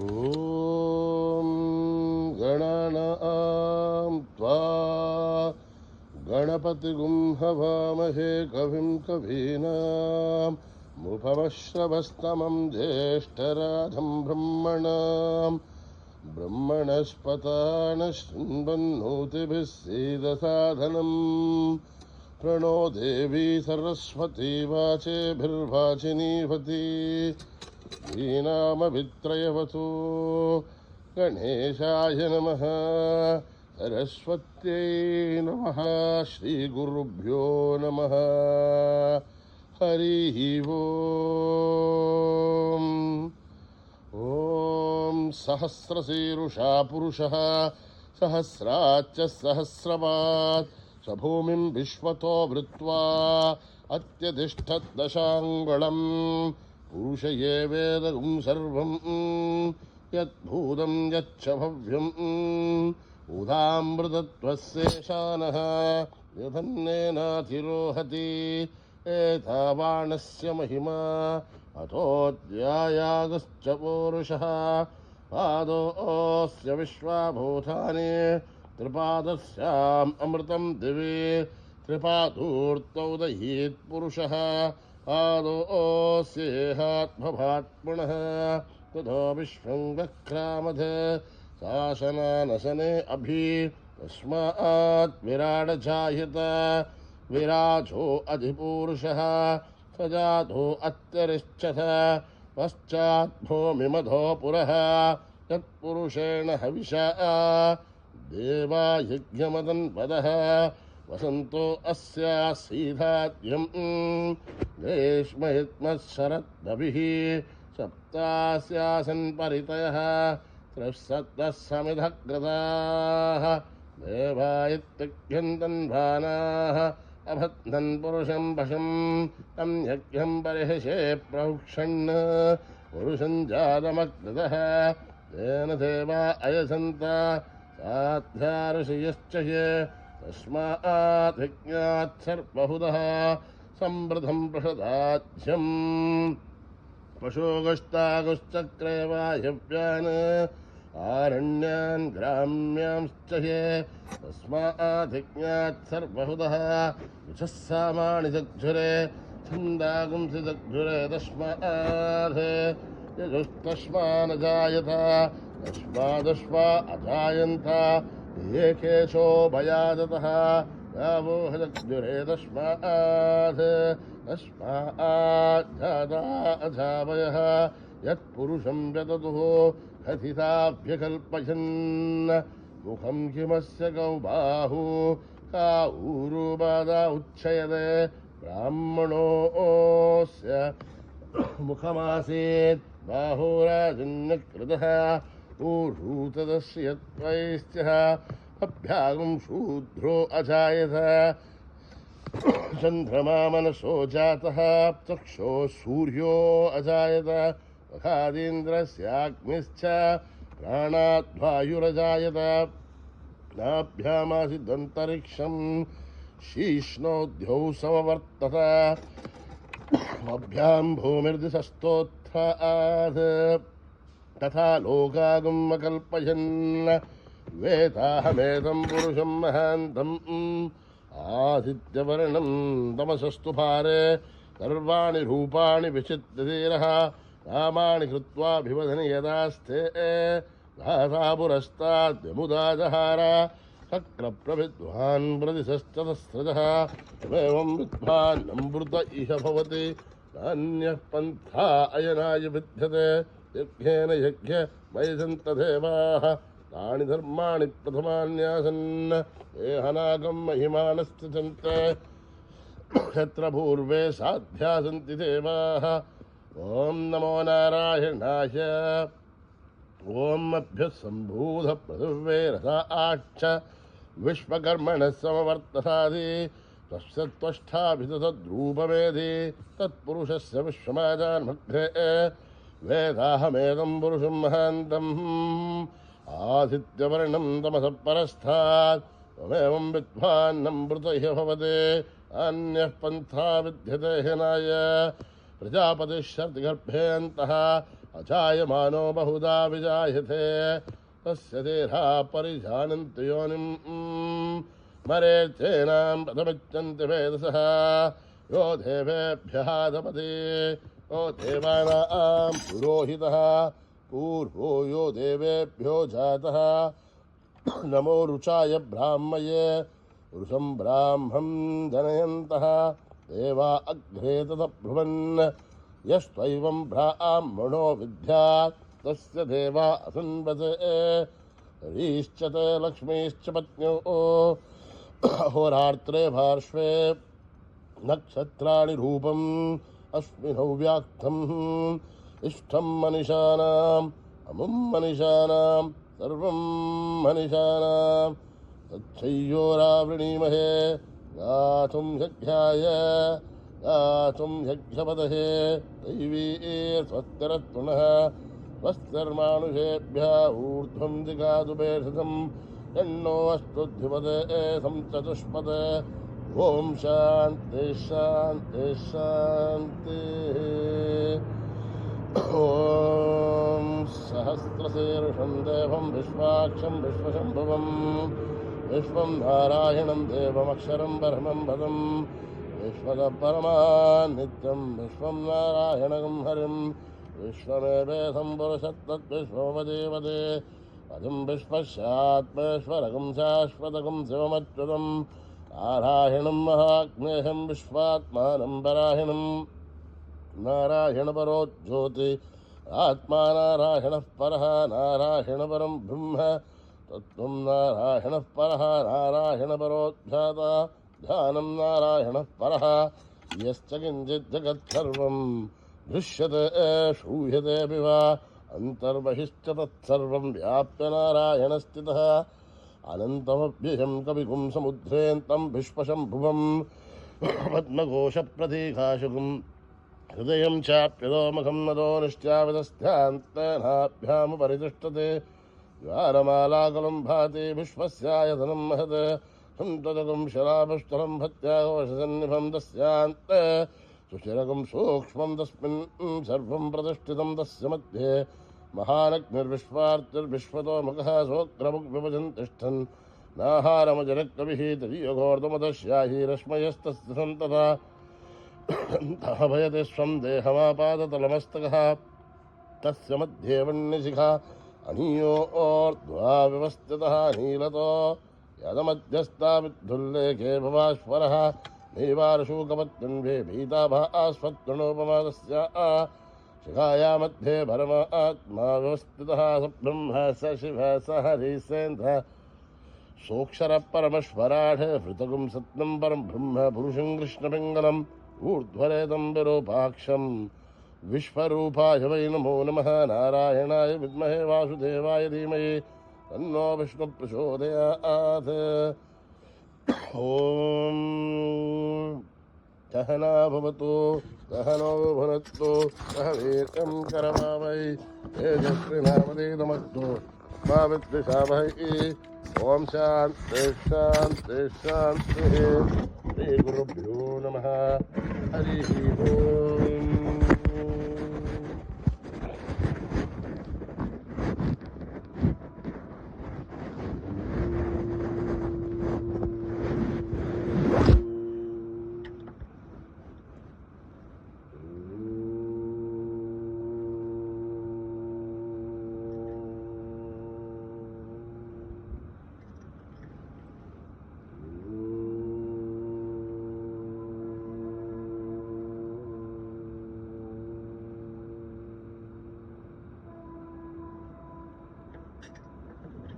ॐ गणानां त्वा गणपतिगुं हवामहे कविं कवीनाम् मुपमश्रवस्तमं ज्येष्ठराजं ब्रह्मणस्पतान शृण्वन्नोतिभिः सीदसाधनम् प्रणो देवी सरस्वती वाचेभिर्वाचिनीवती वीणामभित्रयवतु गणेशाय नमः सरस्वत्यै नमः श्रीगुरुभ्यो नमः हरिः ओम् ॐ सहस्रशीरुषा पुरुषः सहस्राच्च सहस्रपात् स्वभूमिं विश्वतो वृत्वा अत्यतिष्ठद्दशाङ्गुलम् पुरुष ये वेदगुं सर्वं यद्भूतं यच्च भव्यम् उदामृतत्वस्येषानः यथन्नेनातिरोहति एतावाणस्य महिमा अतोऽध्यायागश्च पौरुषः पादोऽस्य विश्वाभूतानि त्रिपादस्याम् अमृतं दिवि त्रिपादूर्तौ दहीत् पुरुषः पादोऽस्येहात्मभात्मनः ततो विश्वं वक्रामथ शासनानशने अभि तस्मात् विराड जायत विराजो अधिपूरुषः सजातो अत्यरिष्यथ पश्चात् भूमिमधो पुरः तत्पुरुषेण हविषा देवा यज्ञमदन्पदः वसन्तो अस्यासीधाद्यम् ग्रीष्महित्मशरद्भिः सप्तास्यासन् परितयः त्रिसप्तः समिधग्रताः देवा इत्युक्यन्तन्भानाः अभद्नन् पुरुषं पशुं तं यज्ञं परिहृषे प्रौक्षन् पुरुषं जातमग्रतः तेन देवा अयसन्त साध्या ऋषयश्च ये तस्मात् यज्ञात् सर्वहुतः संवृतं प्रसदाज्यम् पशुगुष्टागुश्चक्रे वायव्यान् आरण्यान् ग्राम्यांश्च ये तस्मात् यज्ञात् सर्वहुतः विचस्सामाणि जग्झुरे छन्दागुंसि जग्झुरे तस्मात् यजुस्तस्मानजायत तस्मादश्वा अजायन्त एकेशो भयादतः गावो हजग्झुरे तस्मात् जाता अजावयः यत्पुरुषं व्यदतुः कथिताभ्यकल्पयन् मुखं किमस्य गौ बाहु का ऊरुबाधा उच्छयते ब्राह्मणोऽस्य मुखमासीत् बाहुराजन्यकृतः ऊरूतदस्य यत्वैस्त्यः अभ्यागं शूद्रो अजायत चन्द्रमा मनसो जातः चक्षो सूर्यो अजायत मखादीन्द्रस्याग्निश्च प्राणाद्वायुरजायत नाभ्यामासीदन्तरिक्षं शीष्णोद्यौ समवर्तत अभ्यां भूमिर्दिशस्तोत्थात् तथा लोकागम् अकल्पयन् वेदाहमेदं पुरुषं महान्तम् आदित्यवर्णं तमसस्तु भारे सर्वाणि रूपाणि विचित्यधीरः रामाणि कृत्वाभिवदने यदास्ते धाता पुरस्ताद्यमुदा जहार शक्रप्रविद्वान् प्रतिशश्चतस्रजः एवं विद्वान् अमृत इह भवति नान्यः पन्था अयनाय विद्यते यज्ञेन यज्ञ मयजन्तदेवाः तानि धर्माणि प्रथमान्यासन् एहनागं महिमानस्तिचन्ते यत्र पूर्वे साध्या सन्ति देवाः ॐ नमो नारायणाय ॐ अभ्यः सम्भूत पृथिवे रसा आच्छ विश्वकर्मणः समवर्तसादि तस्य त्वष्टाभितद्रूपमेधि तत्पुरुषस्य विश्वमाजान्मग्रे वेदाहमेदं पुरुषं महान्तम् आदित्यवर्णं तमसः परस्तात् त्वमेवं विद्वान्नमृत इह भवते अन्यः पन्था विद्यते हिनाय प्रजापतिश्चर्तिगर्भेऽन्तः अजायमानो बहुधा विजायते तस्य देहा परिजानन्ति योनिम् मरेत्येनां पदमिच्छन्ति वेदसः यो देवेभ्यः दपति यो देवानां पुरोहितः पूर्वो यो देवेभ्यो जातः नमो रुचाय ब्राह्मये रुषं ब्राह्मं जनयन्तः देवा अग्रे तदब्रुवन् यस्त्वैवं ब्राह्मणो विद्यात् तस्य देवा असन्वते रीश्च ते लक्ष्मीश्च पत्न्यो अहोरात्रे पार्श्वे नक्षत्राणि रूपम् अस्मिनौ व्याक्तम् इष्टं मनीषाणाम् अमुं मनीषाणां सर्वं मनीषाणां तच्छय्योरावृणीमहे गातुं यज्ञाय गातुं यज्ञपदहे दैवी स्वस्तिरत्पुनः स्वस्तिर्मानुषेभ्यः ऊर्ध्वं जिगातु भेषजम् यन्नो अस्तु धिपदे संचतुष्पदे ॐ शान्ति शान्ति शान्तिः ॐ सहस्रशीर्षं देवं विश्वाक्षं विश्वशम्भुवं विश्वं नारायणं देवमक्षरं परमं पदं विश्वतपरमान्नित्यं विश्वं नारायणं हरिं विश्वमेवेदं पुरुषत्तद्विश्वमदेवदे पदं विश्वस्यात्मेश्वरकं शाश्वतकं शिवमच्युतं नारायणं महाग्नेहं विश्वात्मानं परायणं नारायणपरो ज्योति आत्मा नारायणः परः नारायणपरं ब्रह्म तत्त्वं नारायणः परः नारायणपरो ध्याता ध्यानं नारायणः परः यश्च किञ्चित् जगत्सर्वं दृश्यते श्रूयतेऽपि वा अन्तर्बहिश्च तत्सर्वं व्याप्य नारायणस्थितः अनन्तमव्ययं कविगुं समुद्रेऽन्तं विश्वशम्भुवं पद्मघोषप्रतीकाशुकम् हृदयं चाप्यदोमुखं नदो निश्चावितस्थान्तनाभ्यामुपरितिष्ठते द्वारमालाकुलं भाति विश्वस्यायतनं महत् सन्ततकं शरापस्थलं भत्याघोषसन्निभं तस्यान्ते सुशिरकं सूक्ष्मं तस्मिन् सर्वं प्रतिष्ठितं तस्य मध्ये महानग्निर्विश्वार्तिर्विश्वतो मुखः सोऽग्रमुग्विभजन् तिष्ठन् नाहारमजरकविः तदीयघोर्दमदश्याही रश्मयस्तस्य सन्तता भयते स्वं देहमापादतलमस्तकः तस्य मध्ये वह्निशिखा अनीयोर्ध्वा व्यवस्थितः नीलतो यदमध्यस्था विद्धुल्लेखे भवाश्वरः नैवारशूकपत्युन्भे भीताभास्वत्तनोपमादस्य शिखाया मध्ये परमात्मा व्यवस्थितः स ब्रह्म स शिवः स हरिसेन्द्रः सोऽक्षरः परमश्वराढ हृतगुं सत्यं परं ब्रह्म पुरुषं कृष्णपिङ्गलम् ऊर्ध्वरेतं विरूपाक्षं विश्वरूपाय वै नमो नमः नारायणाय विद्महे वासुदेवाय धीमहि तन्नो विष्णुः प्रचोदयात् ॐ सहना भवतु सहनो भुनक्तु सह वीर्यं करवावहै तेजस्विनावधीतमस्तु मा विद्विषावहै ॐ शान्ति शान्ति शान्तिः श्रीगुरुभ्यो नमः हरिः ओम्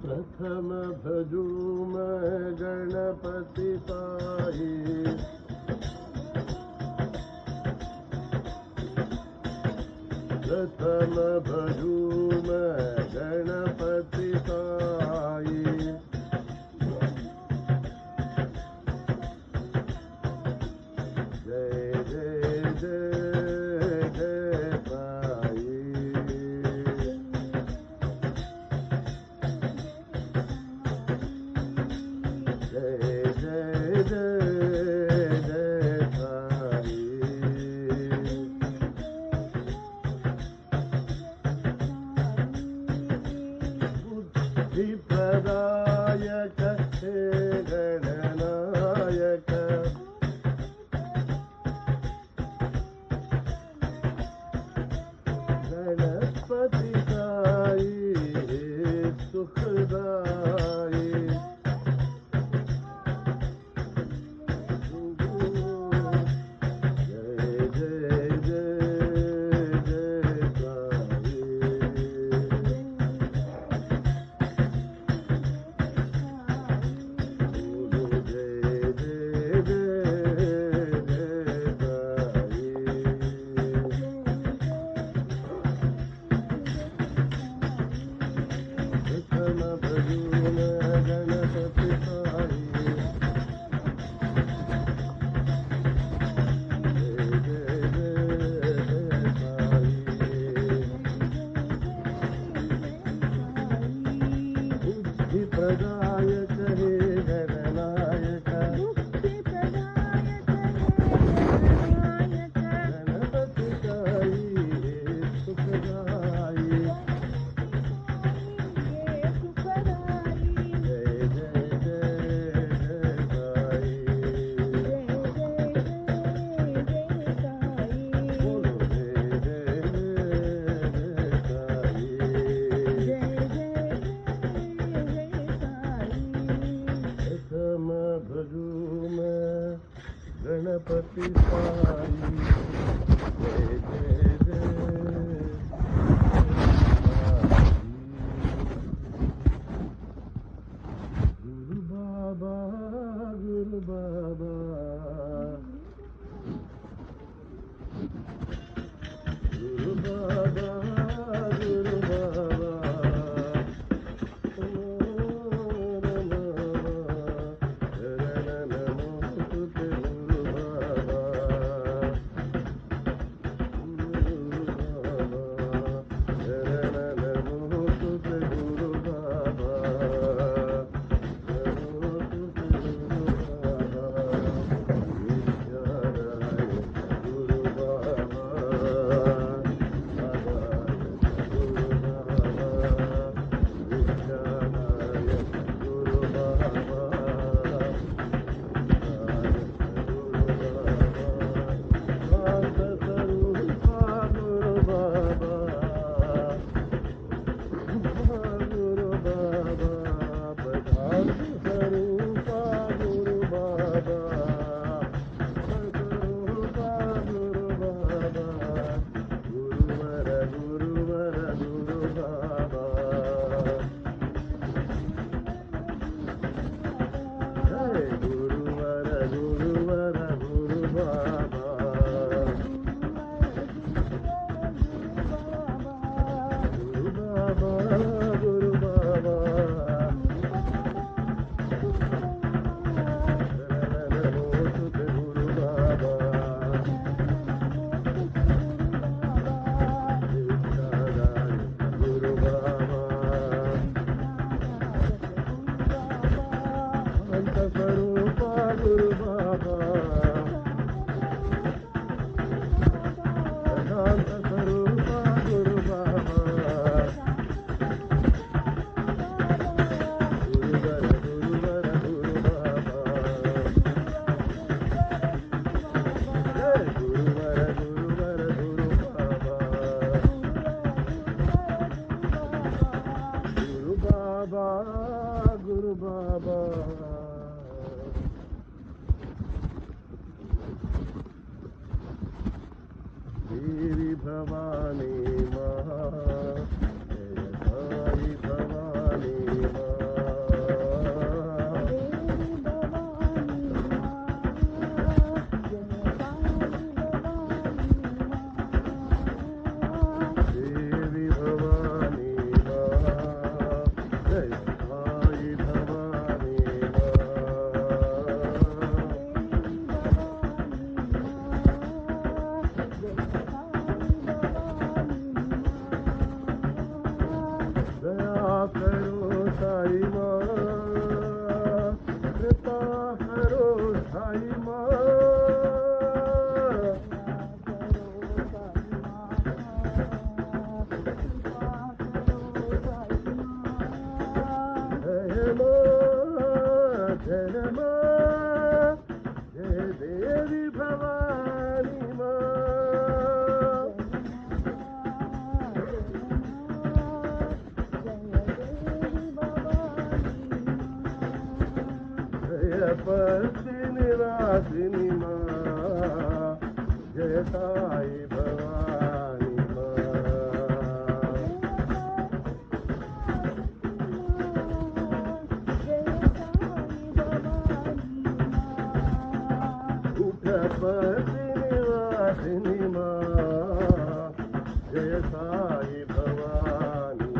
प्रथम भजूम गणपति साई प्रथम भजूम गणपति साई जय जय जय जय साई जय जय जय जय गणपति साई जय जय जय गुरु बाबा गुरु बाबा गुरु बाबा गुरु बाबा गुरु बाबा देवी भवानी माँ जय साई भवानी देवी भवानी जय साई भवानी दया करो साई माँ कृपा करो साई माँ जय माँ जय देवी भवानी माँ जय पति निवासिनी माँ जय साई भवानी पति निवासिनी माँ जय साई भवानी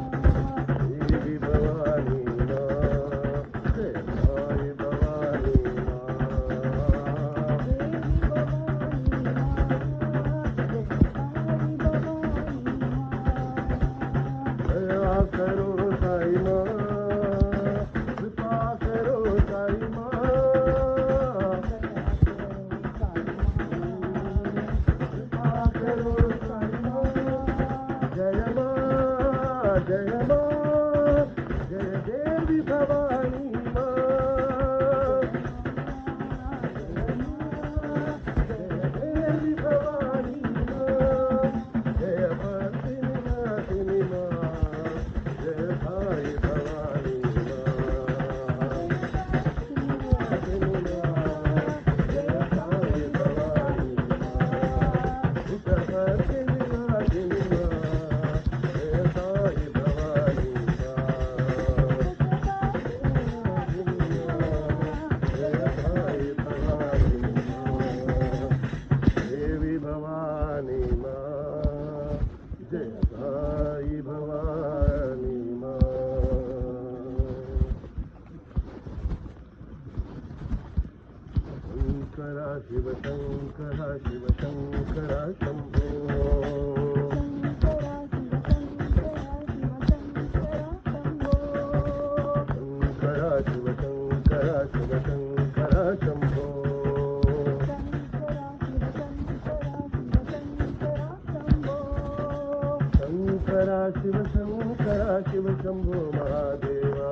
देवी भवानी जय साई भवानी दया करो साई माँ कृपा करो साई माँ कृपा करो साई माँ जय माँ जय माँ जय देवी भवानी माँ जय देवी भवानी माँ जय पति महादेवा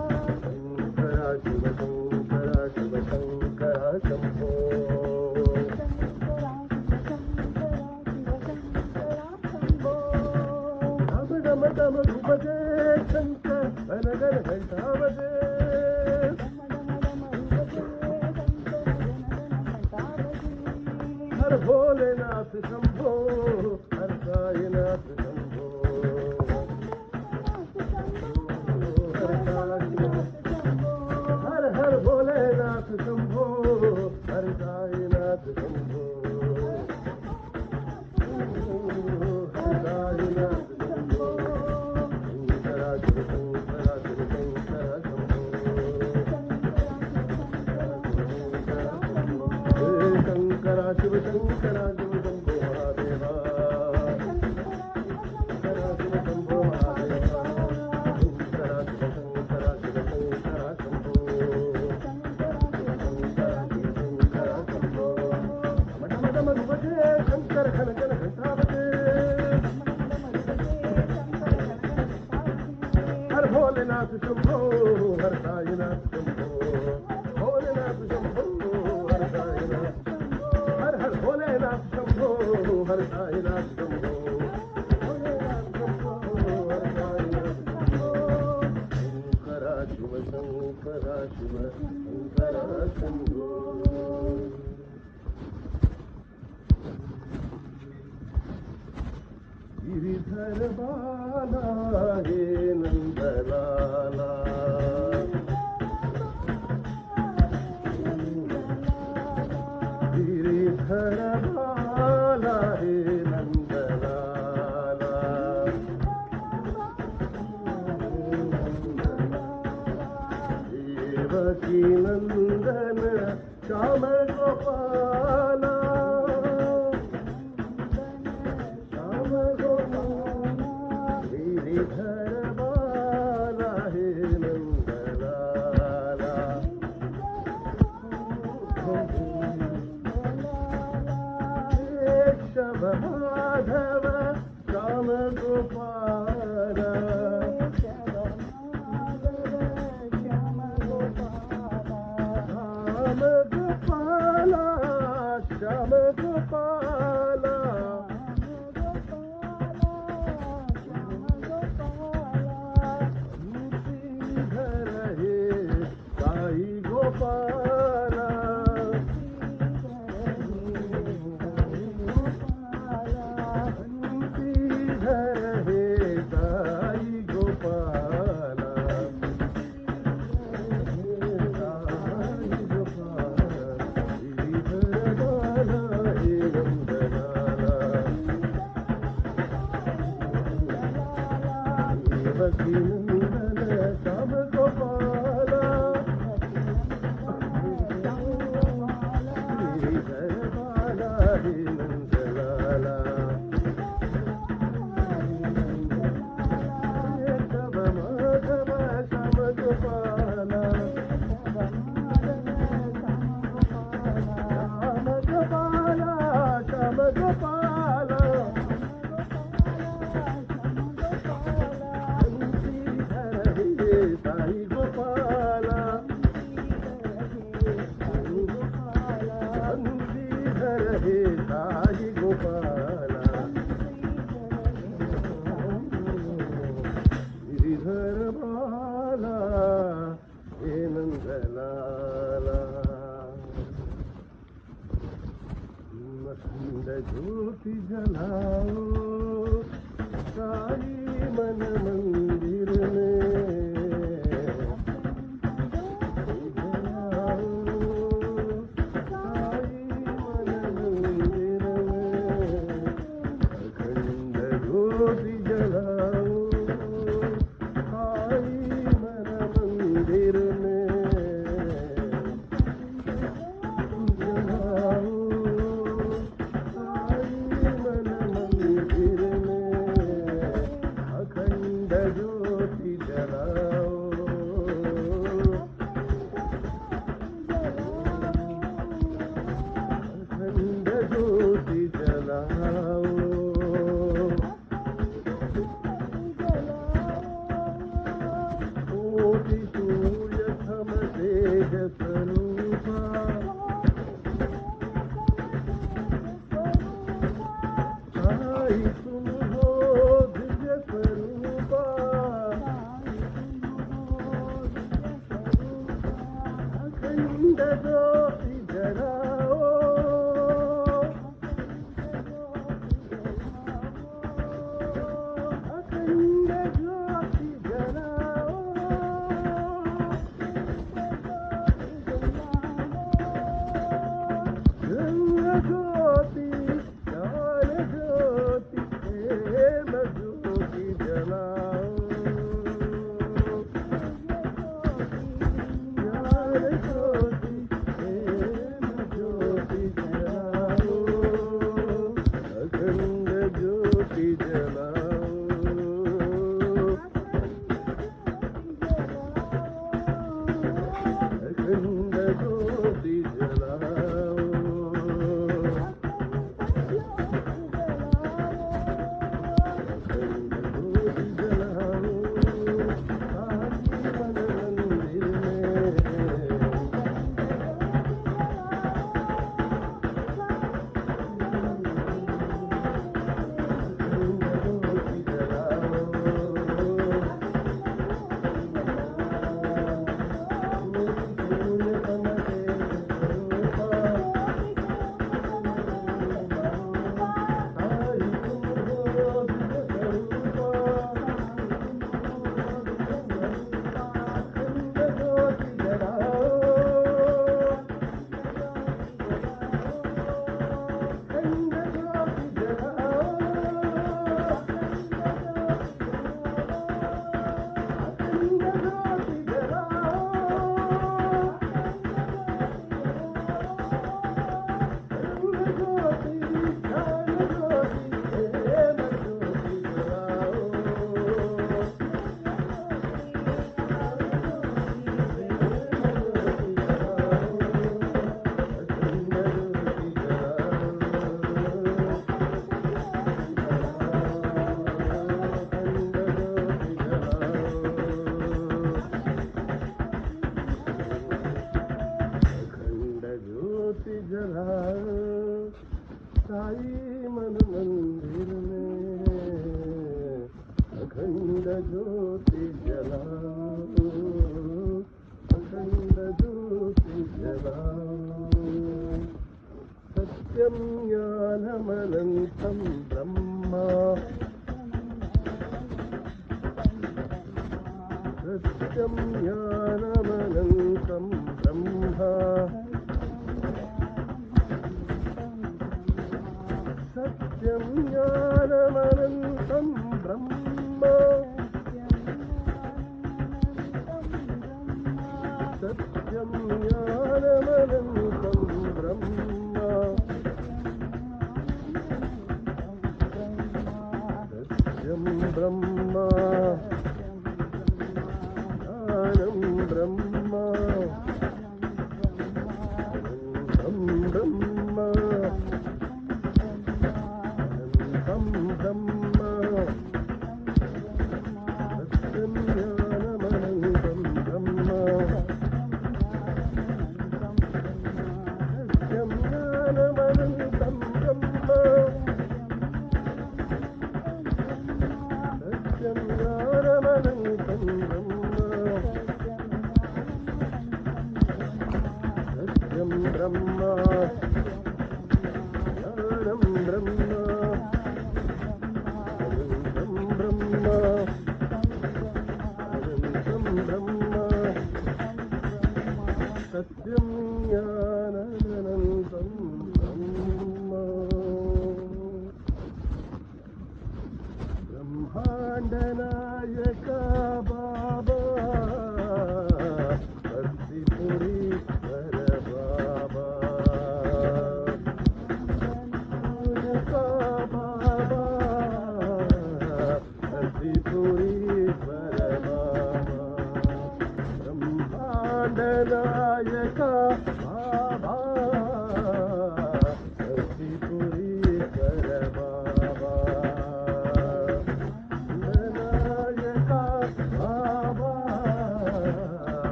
शंकरा शिव शंकरा शिव शंकरा शंभो डम डम डम बजे शंकर घन घन घंटा बजे हर भोलेनाथ शंभो हर साईनाथ शंभो हर हर भोलेनाथ शंभो हर साईनाथ शंभो हर साईनाथ शंभो शंकरा शिव शंकरा शिव शंकरा शंभो शंकरा शिव शंकरा शिव शंभो महादेवा शंकरा शिव शंभो महादेवा शंकरा शिव शंकरा शिव शंकरा शंभो शंकरा शिव शंकरा शंभो डम डम बजे शंकर घन घन घंटा बजे हर भोलेनाथ शंभो हर साईनाथ शंभो भोलेनाथ शंभो हर साईनाथ हर हर भोलेनाथ शंभो हर साईनाथ शंभो भोलेनाथ शंभो हर साईनाथ शंभो शंकरा शिव शंकरा शिव शंकरा शंभो गिरिधर बाला हे नंदलाला गिरिधर बाला हे नंदलाला देवकी नंदन श्याम गोपाला श्याम गोपाला गिरिधर बाला हे नंदलाला केशव माधव श्याम गोपाला श्याम गोपाला श्याम गोपाला मुरलीधर हे साई गोपाला मुरलीधर हे साई गोपाला साई गोपाला गिरिधर बाला हे नंदलाला देवकी नंदन श्याम गोपाला गिरिधर बाला हे नंदलाला केशव माधव श्याम गोपाला श्याम गोपाला श्याम गोपाला मुरलीधर हे साई गोपाला मुरलीधर हे साई गोपाला गिरिधर बाला हे नंदलाला अखंड ज्योति जलाओ साई मन मंदिर में जलाओ साई मन मंदिर में अखंड ज्योति जलाओ साई मन मंदिर में जलाओ साई मन मंदिर में अखंड साई मन मंदिर में अखंड ज्योति जलाओ, अखंड ज्योति जलाओ। सत्यं ज्ञानमनन्तं ब्रह्म, सत्यं ज्ञानमनन्तं ब्रह्म, सत्यं ज्ञानमनन्तं ब्रह्म, सत्यं ज्ञानमनन्तं ब्रह्म, सत्यं ब्रह्म, ज्ञानं ब्रह्म, अनन्तं ब्रह्म, अनन्तं ब्रह्म, सत्यं ज्ञानमनन्तं ब्रह्म, सत्यं ज्ञानमनन्तं ब्रह्म, सत्यं ज्ञानमनन्तं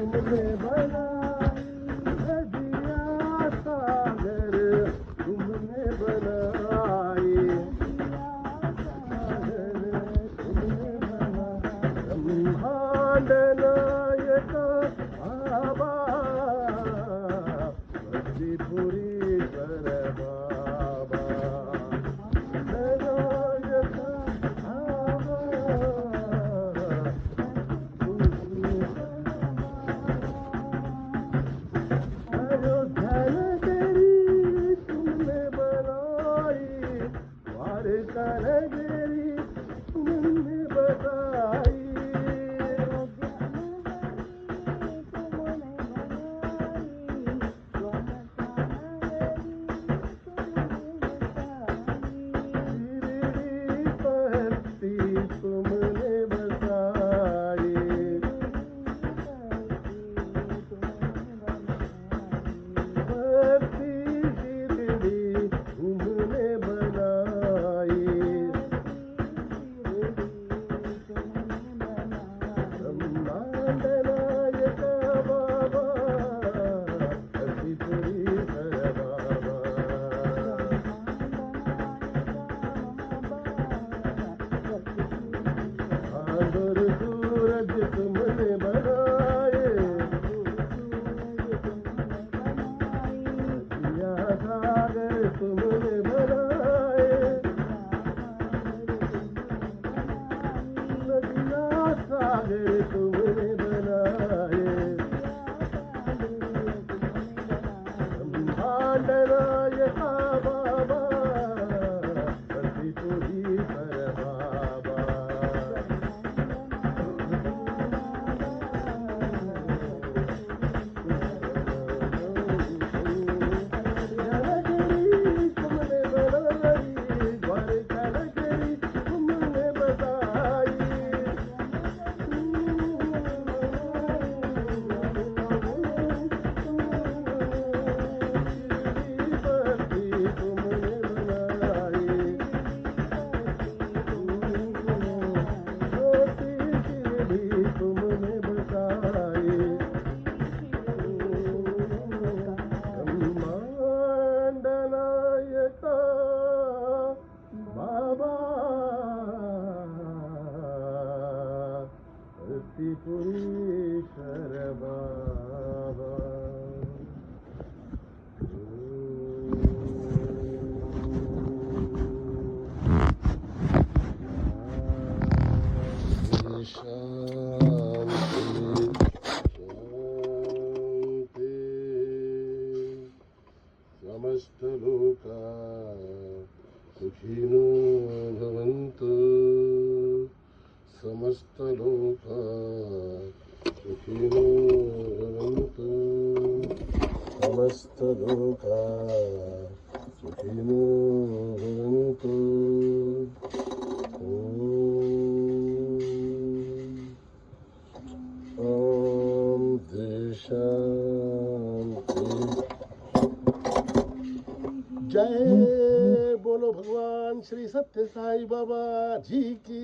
तुमने बनाई, नदिया सागर तुमने बनाई, तुमने बनाई, ब्रह्मांड नायका बाबा, भक्तिपुरीश्वर बाबा, नायका बाबा, अयोध्या नगरी तुमने बनाई, द्वारका नगरी तुमने बताई, शिरडी पत्ती तुमने बसाई, पत्ती शिरडी तुमने बनाई, ब्रह्मांड नायका बाबा, भक्तिपुरीश्वर बाबा, आंध्र सूरज तुमने बनाए, नदिया सागर तुमने बनाए, नदिया सागर तुमने बनाए, ब्रह्मांड नायका बाबा, भक्तिपुरीश्वर बाबा, नगरी तुमने बनाई, द्वारका नगरी तुमने बताई, शिरडी पत्ती तुमने बनाई, ज्योति शिरडी तुमने बसाई, ब्रह्मांड नायका बाबा, भक्तिपुरीश्वर बाबा, शांति शांति, समस्त लोका सुखिनो भवन्तु, समस्त लोका सुखिनो भवन्तु, समस्त लोका सुखिनो भवन्तु. ओम शांति. जय बोलो भगवान श्री सत्य साई बाबा जी की.